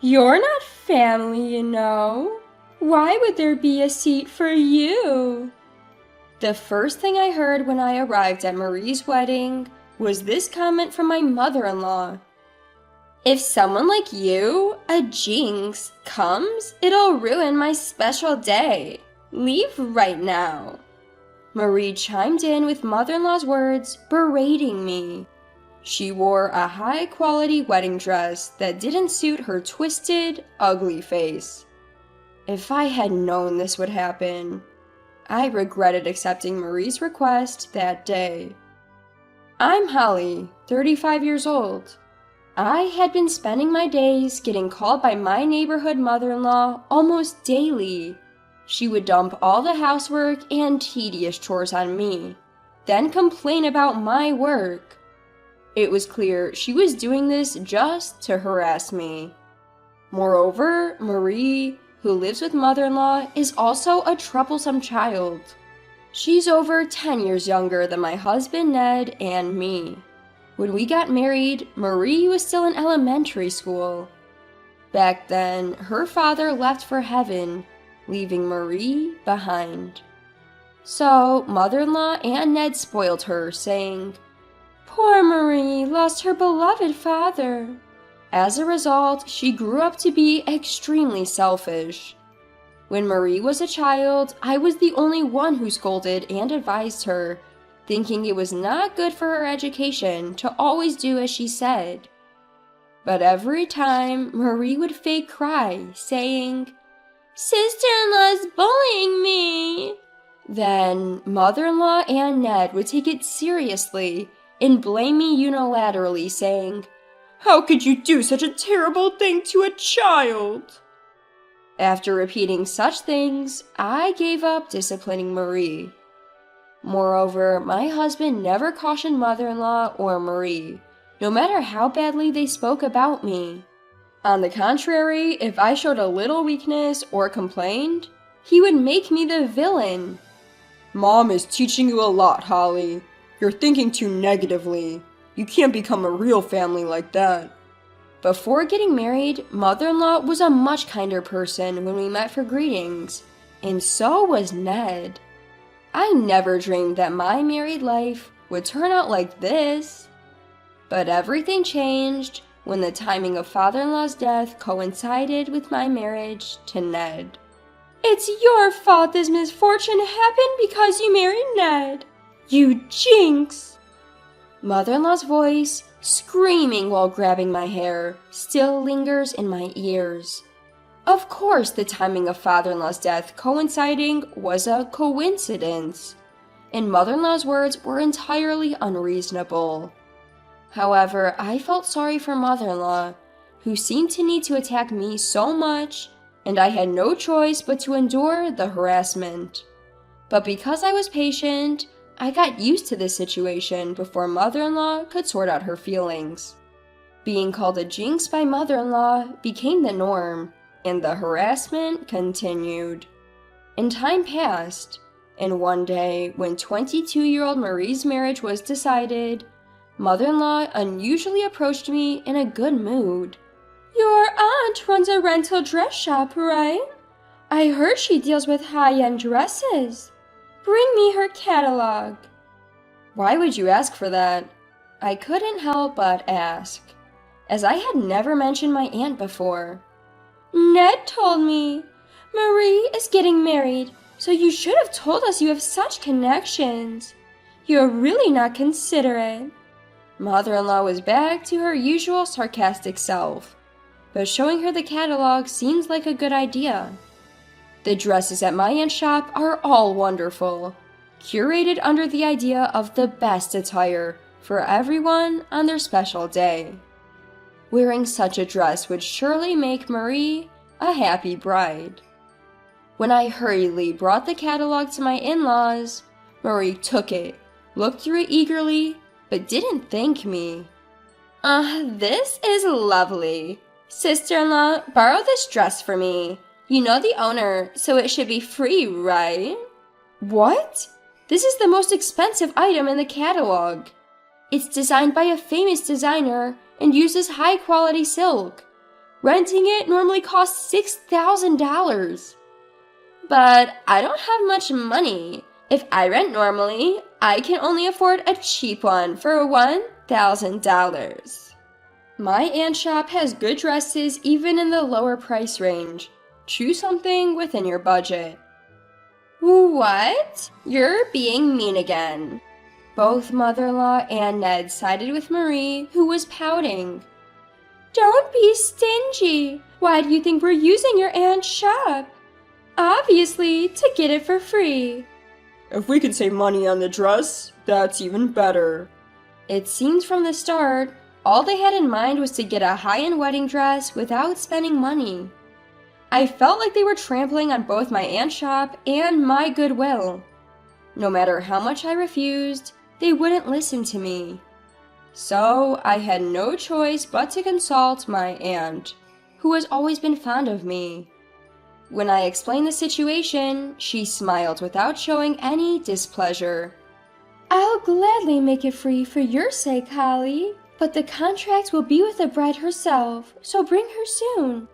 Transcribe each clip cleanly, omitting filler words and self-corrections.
You're not family, you know. Why would there be a seat for you? The first thing I heard when I arrived at Marie's wedding was this comment from my mother-in-law. If someone like you, a jinx, comes, it'll ruin my special day. Leave right now. Marie chimed in with mother-in-law's words, berating me. She wore a high-quality wedding dress that didn't suit her twisted, ugly face. If I had known this would happen, I regretted accepting Marie's request that day. I'm Holly, 35 years old. I had been spending my days getting called by my neighborhood mother-in-law almost daily. She would dump all the housework and tedious chores on me, then complain about my work. It was clear she was doing this just to harass me. Moreover, Marie, who lives with mother-in-law, is also a troublesome child. She's over 10 years younger than my husband Ned and me. When we got married, Marie was still in elementary school. Back then, her father left for heaven, leaving Marie behind. So, mother-in-law and Ned spoiled her, saying, "Poor Marie lost her beloved father." As a result, she grew up to be extremely selfish. When Marie was a child, I was the only one who scolded and advised her, thinking it was not good for her education to always do as she said. But every time, Marie would fake cry, saying, "Sister-in-law's bullying me." Then, mother-in-law and Ned would take it seriously and blame me unilaterally, saying, "How could you do such a terrible thing to a child?" After repeating such things, I gave up disciplining Marie. Moreover, my husband never cautioned mother-in-law or Marie, no matter how badly they spoke about me. On the contrary, if I showed a little weakness or complained, he would make me the villain. "Mom is teaching you a lot, Holly. You're thinking too negatively. You can't become a real family like that." Before getting married, mother-in-law was a much kinder person when we met for greetings, and so was Ned. I never dreamed that my married life would turn out like this. But everything changed when the timing of father-in-law's death coincided with my marriage to Ned. "It's your fault this misfortune happened because you married Ned. You jinx!" Mother-in-law's voice, screaming while grabbing my hair, still lingers in my ears. Of course, the timing of father-in-law's death coinciding was a coincidence, and mother-in-law's words were entirely unreasonable. However, I felt sorry for mother-in-law, who seemed to need to attack me so much, and I had no choice but to endure the harassment. But because I was patient, I got used to this situation before mother-in-law could sort out her feelings. Being called a jinx by mother-in-law became the norm, and the harassment continued. And time passed, and one day, when 22-year-old Marie's marriage was decided, mother-in-law unusually approached me in a good mood. "Your aunt runs a rental dress shop, right? I heard she deals with high-end dresses. Bring me her catalog." Why would you ask for that? I couldn't help but ask, as I had never mentioned my aunt before. "Ned told me. Marie is getting married, so you should have told us you have such connections. You're really not considerate." Mother-in-law was back to her usual sarcastic self, but showing her the catalog seems like a good idea. The dresses at my aunt's shop are all wonderful, curated under the idea of the best attire for everyone on their special day. Wearing such a dress would surely make Marie a happy bride. When I hurriedly brought the catalog to my in-laws, Marie took it, looked through it eagerly, but didn't thank me. This is lovely. Sister-in-law, borrow this dress for me. You know the owner, so it should be free, right?" "What? This is the most expensive item in the catalog. It's designed by a famous designer and uses high-quality silk. Renting it normally costs $6,000. But I don't have much money. If I rent normally, I can only afford a cheap one for $1,000. My aunt's shop has good dresses even in the lower price range. Choose something within your budget. What? You're being mean again. Both mother-in-law and Ned sided with Marie, who was pouting. Don't be stingy. Why do you think we're using your aunt's shop? Obviously, to get it for free. If we can save money on the dress, that's even better. It seems from the start, all they had in mind was to get a high-end wedding dress without spending money. I felt like they were trampling on both my aunt's shop and my goodwill. No matter how much I refused, they wouldn't listen to me. So I had no choice but to consult my aunt, who has always been fond of me. When I explained the situation, she smiled without showing any displeasure. I'll gladly make it free for your sake, Holly, but the contract will be with the bride herself, so bring her soon.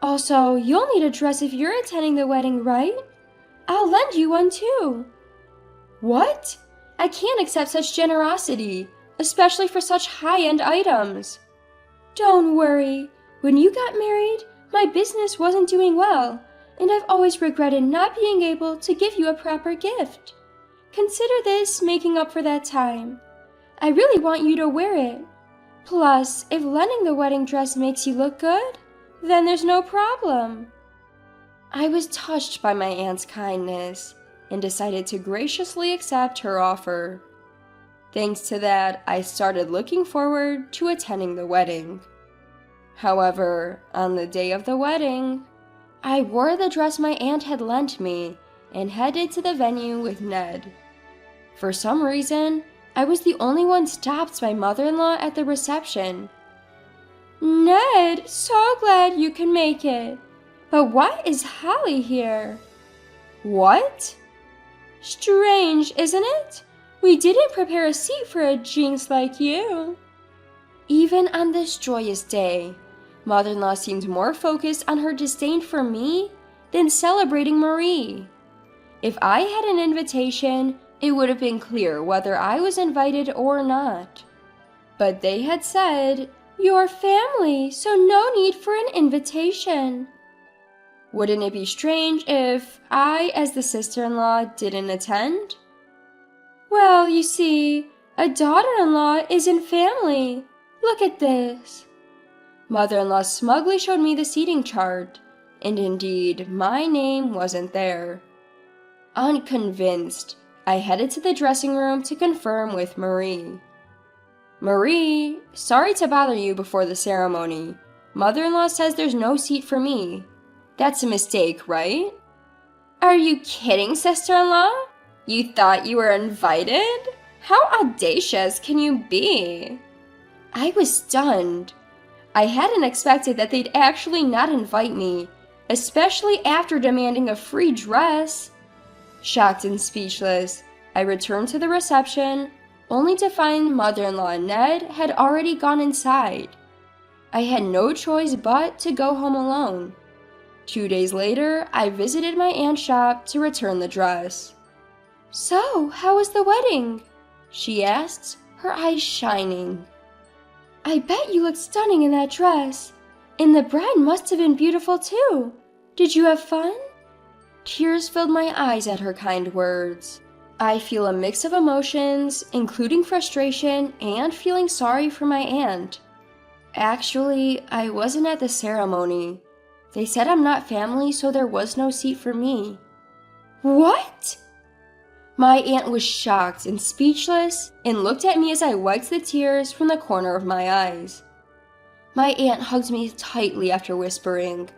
Also, you'll need a dress if you're attending the wedding, right? I'll lend you one too. What? I can't accept such generosity, especially for such high-end items. Don't worry. When you got married, my business wasn't doing well, and I've always regretted not being able to give you a proper gift. Consider this making up for that time. I really want you to wear it. Plus, if lending the wedding dress makes you look good, then there's no problem. I was touched by my aunt's kindness and decided to graciously accept her offer. Thanks to that, I started looking forward to attending the wedding. However, on the day of the wedding, I wore the dress my aunt had lent me and headed to the venue with Ned. For some reason, I was the only one stopped by mother-in-law at the reception. Ned, so glad you can make it. But why is Holly here? What? Strange, isn't it? We didn't prepare a seat for a jinx like you. Even on this joyous day, mother-in-law seemed more focused on her disdain for me than celebrating Marie. If I had an invitation, it would have been clear whether I was invited or not. But they had said, "Your family, so no need for an invitation." Wouldn't it be strange if I, as the sister-in-law, didn't attend? Well, you see, a daughter-in-law isn't family. Look at this. Mother-in-law smugly showed me the seating chart, and indeed, my name wasn't there. Unconvinced, I headed to the dressing room to confirm with Marie. Marie, sorry to bother you before the ceremony. Mother-in-law says there's no seat for me. That's a mistake, right? Are you kidding, sister-in-law? You thought you were invited? How audacious can you be? I was stunned. I hadn't expected that they'd actually not invite me, especially after demanding a free dress. Shocked and speechless, I returned to the reception, only to find mother-in-law and Ned had already gone inside. I had no choice but to go home alone. 2 days later, I visited my aunt's shop to return the dress. So, how was the wedding? She asked, her eyes shining. I bet you looked stunning in that dress. And the bride must have been beautiful too. Did you have fun? Tears filled my eyes at her kind words. I feel a mix of emotions, including frustration and feeling sorry for my aunt. Actually, I wasn't at the ceremony. They said I'm not family, so there was no seat for me. What? My aunt was shocked and speechless and looked at me as I wiped the tears from the corner of my eyes. My aunt hugged me tightly after whispering,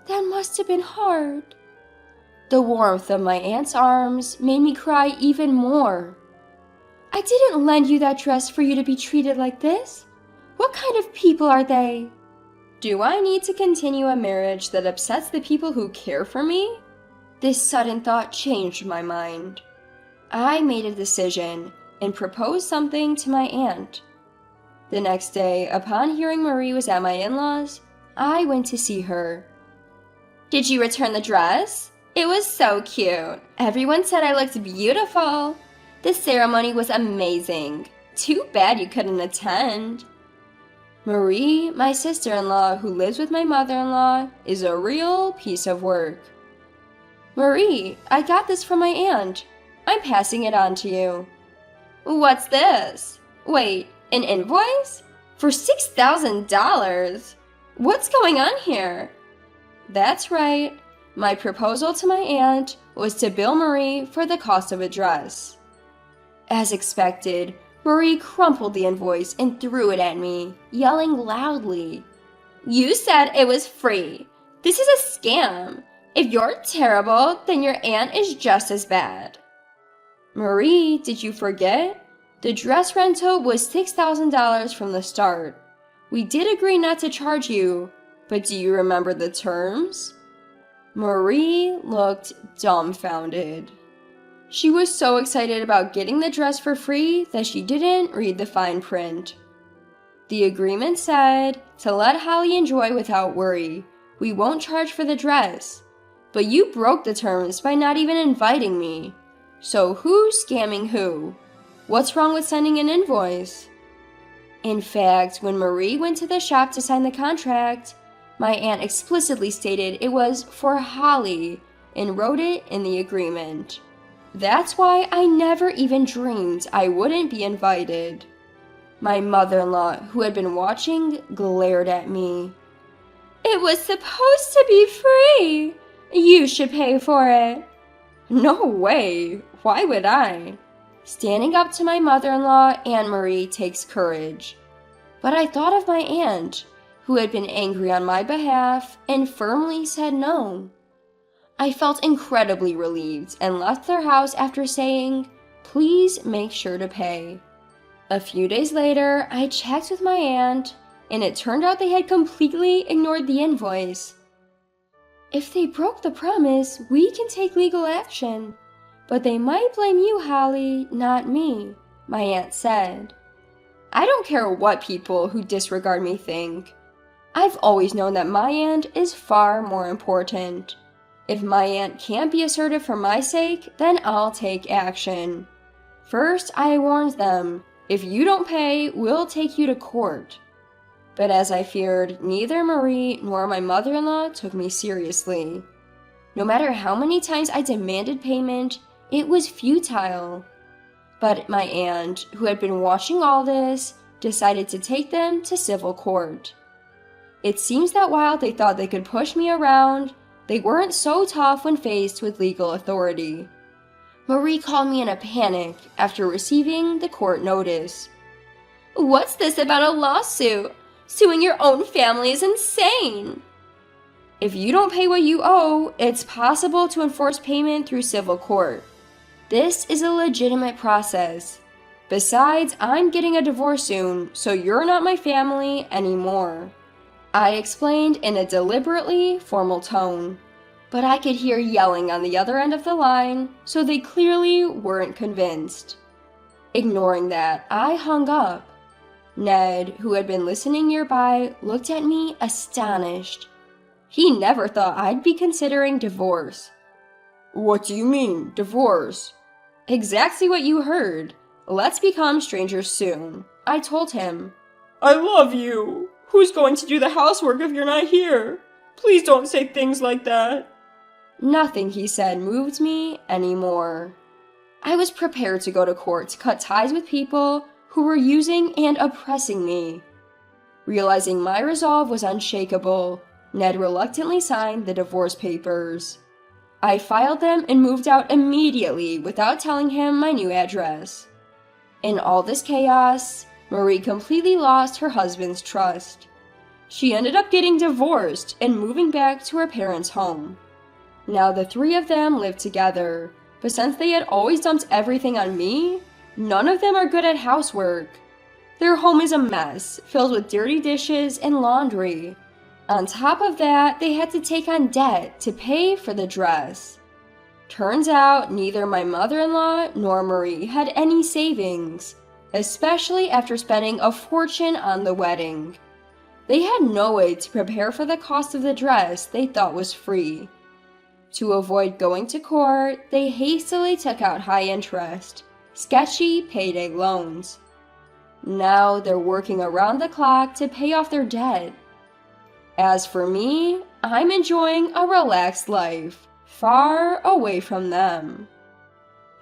"That must have been hard." The warmth of my aunt's arms made me cry even more. I didn't lend you that dress for you to be treated like this. What kind of people are they? Do I need to continue a marriage that upsets the people who care for me? This sudden thought changed my mind. I made a decision and proposed something to my aunt. The next day, upon hearing Marie was at my in-laws, I went to see her. Did you return the dress? It was so cute. Everyone said I looked beautiful. The ceremony was amazing. Too bad you couldn't attend. Marie, my sister-in-law who lives with my mother-in-law, is a real piece of work. Marie, I got this from my aunt. I'm passing it on to you. What's this? Wait, an invoice? For $6,000? What's going on here? That's right. My proposal to my aunt was to bill Marie for the cost of a dress. As expected, Marie crumpled the invoice and threw it at me, yelling loudly. You said it was free. This is a scam. If you're terrible, then your aunt is just as bad. Marie, did you forget? The dress rental was $6,000 from the start. We did agree not to charge you, but do you remember the terms? Marie looked dumbfounded. She was so excited about getting the dress for free that she didn't read the fine print. The agreement said to let Holly enjoy without worry. We won't charge for the dress. But you broke the terms by not even inviting me. So who's scamming who? What's wrong with sending an invoice? In fact, when Marie went to the shop to sign the contract, my aunt explicitly stated it was for Holly and wrote it in the agreement. That's why I never even dreamed I wouldn't be invited. My mother-in-law, who had been watching, glared at me. It was supposed to be free. You should pay for it. No way. Why would I? Standing up to my mother-in-law, Aunt Marie takes courage. But I thought of my aunt, who had been angry on my behalf, and firmly said no. I felt incredibly relieved and left their house after saying, please make sure to pay. A few days later, I checked with my aunt, and it turned out they had completely ignored the invoice. If they broke the promise, we can take legal action. But they might blame you, Holly, not me, my aunt said. I don't care what people who disregard me think. I've always known that my aunt is far more important. If my aunt can't be assertive for my sake, then I'll take action. First, I warned them, if you don't pay, we'll take you to court. But as I feared, neither Marie nor my mother-in-law took me seriously. No matter how many times I demanded payment, it was futile. But my aunt, who had been watching all this, decided to take them to civil court. It seems that while they thought they could push me around, they weren't so tough when faced with legal authority. Marie called me in a panic after receiving the court notice. What's this about a lawsuit? Suing your own family is insane. If you don't pay what you owe, it's possible to enforce payment through civil court. This is a legitimate process. Besides, I'm getting a divorce soon, so you're not my family anymore. I explained in a deliberately formal tone, but I could hear yelling on the other end of the line, so they clearly weren't convinced. Ignoring that, I hung up. Ned, who had been listening nearby, looked at me astonished. He never thought I'd be considering divorce. What do you mean, divorce? Exactly what you heard. Let's become strangers soon, I told him. I love you. Who's going to do the housework if you're not here? Please don't say things like that. Nothing he said moved me anymore. I was prepared to go to court to cut ties with people who were using and oppressing me. Realizing my resolve was unshakable, Ned reluctantly signed the divorce papers. I filed them and moved out immediately without telling him my new address. In all this chaos, Marie completely lost her husband's trust. She ended up getting divorced and moving back to her parents' home. Now the three of them live together, but since they had always dumped everything on me, none of them are good at housework. Their home is a mess, filled with dirty dishes and laundry. On top of that, they had to take on debt to pay for the dress. Turns out neither my mother-in-law nor Marie had any savings, especially after spending a fortune on the wedding. They had no way to prepare for the cost of the dress they thought was free. To avoid going to court, they hastily took out high-interest, sketchy payday loans. Now they're working around the clock to pay off their debt. As for me, I'm enjoying a relaxed life, far away from them.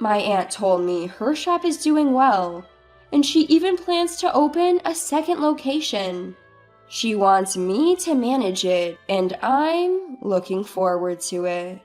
My aunt told me her shop is doing well, and she even plans to open a second location. She wants me to manage it, and I'm looking forward to it.